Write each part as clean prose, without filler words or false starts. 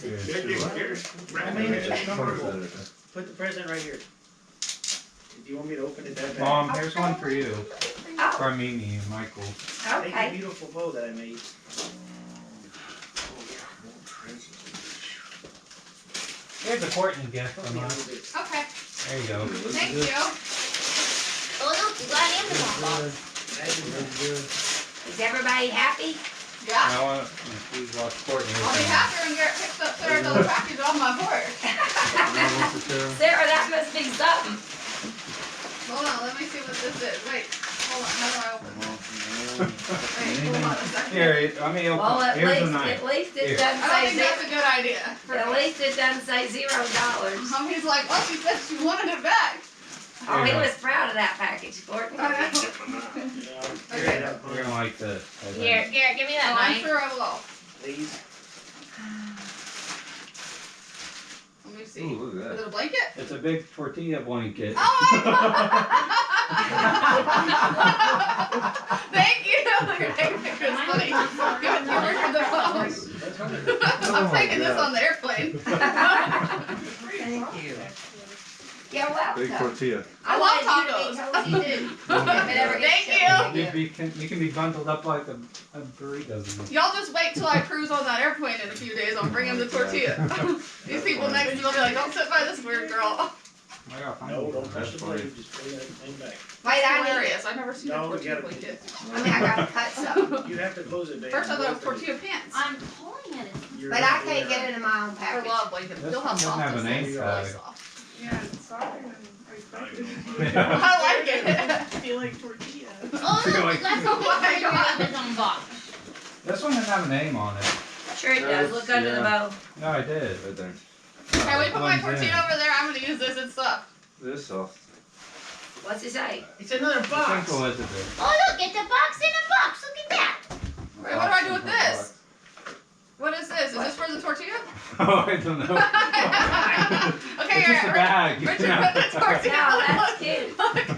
I made it comfortable. Put the present right here. Do you want me to open it that bad? Mom, here's one for you. Oh, From Mimi and Michael. Take a okay. beautiful bow that I made. Here's a Courtney gift from us. Okay. There you go. Thank you. Oh, look, you got an Amazon box. Is everybody happy? Yeah. I want to please watch Courtney. I'll be happy when Garrett picks up Sarah's little package on my porch. Sarah, that must be something. Hold on, let me see what this is. Wait, hold on, how do I open it? Wait, hold on a second. Here, let me open. Well, Here's a knife. at least Here. it doesn't I don't say think that's a good idea. At least it doesn't say $0. Mommy's like, well, she said she wanted it back. Oh, he Here you was proud of that package, Courtney. I know. Okay. You're gonna like this. Here, Garrett, give me that Oh, I'm knife. sure I will. Please. Let me see. Ooh, look at Is that. it a blanket? It's a big tortilla blanket. Oh my god! Thank you! Look at that picture, it's funny. Give it to her for the phone. I'm taking this on the airplane. Thank you. You're Big welcome. tortilla. I love wanted you to be told you do. If it ever gets Thank shipped you. again. You can be bundled up like a burrito. Y'all just wait till I cruise on that airplane in a few days. I'll bring him the tortilla. These people next to me will be like, don't sit by this weird girl. I gotta find No, it. don't touch That's the funny. blade. Just put everything back. Wait, I Hilarious. I've never seen a No, we tortilla gotta- blanket. I gotta cut some. You have to close it, baby. First I thought it was tortilla pants. I'm pulling it. You're But I can't get it in my own I package. love blankets. This You'll one have doesn't have softness. a name It's really tag. soft. Yeah, it's softer than expected. I like it. I feel like tortilla. Oh, Feel like- that's Oh my God. Amazon box. This one doesn't have a name on it. Sure it does. Look under the bow. No, I did. Right there. Can we put my Blends in. tortilla over there? I'm gonna use this and stuff. This soft. What's it say? It's another box. Simple as it is. Oh, look, it's a box in a box. Look at that. Wait, what do I do with this? What is this? Is this for the tortilla? Oh, I don't know. Okay, It's just a bag. Richard, put the tortilla. No, that's cute. Look at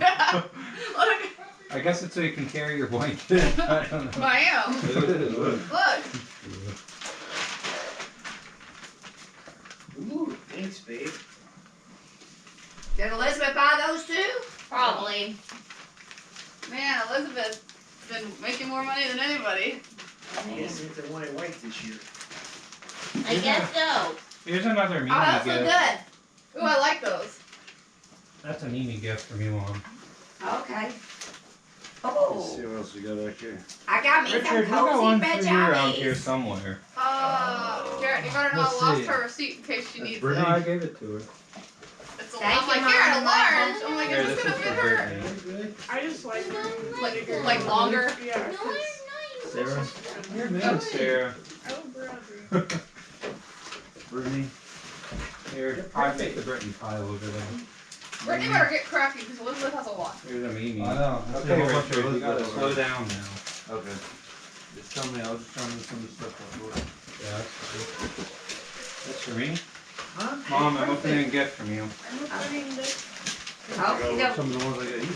Look. I guess it's so you can carry your blanket. I don't know. I am. Look. Look. Ooh, thanks, babe. Did Elizabeth buy those too? Probably. Man, Elizabeth's been making more money than anybody. I guess it's the one in white this year. I guess so. Here's another Mimi Oh, those look gift. good. Ooh, I like those. That's a Mimi gift from you, Mom. Okay. Let's Oh, see what else we got back here. I got me Richard, some you got cozy one for you around here pajamas. somewhere. Garrett, you better not Let's lost see. her receipt in case she needs it. No, I gave it to her. It's a Thank I'm like, you, Mom. Garrett, a large. I'm like, Here, is this this is gonna for fit her? Brittany. Good. I just like Like longer? Yeah. Sarah? Here, man, Sarah. Oh, brother. Brittany. Here, I make the Brittany pile over there. Brittany better get crafty because Elizabeth has a lot. Here's a Mimi. I know. Okay, Richard, you gotta slow down now. Okay. Just tell me, I was just trying to some of the stuff on board. Yeah, that's for me. Huh? Mom, I'm opening a gift from you. I'm opening this. Oh, Some of the ones I got you.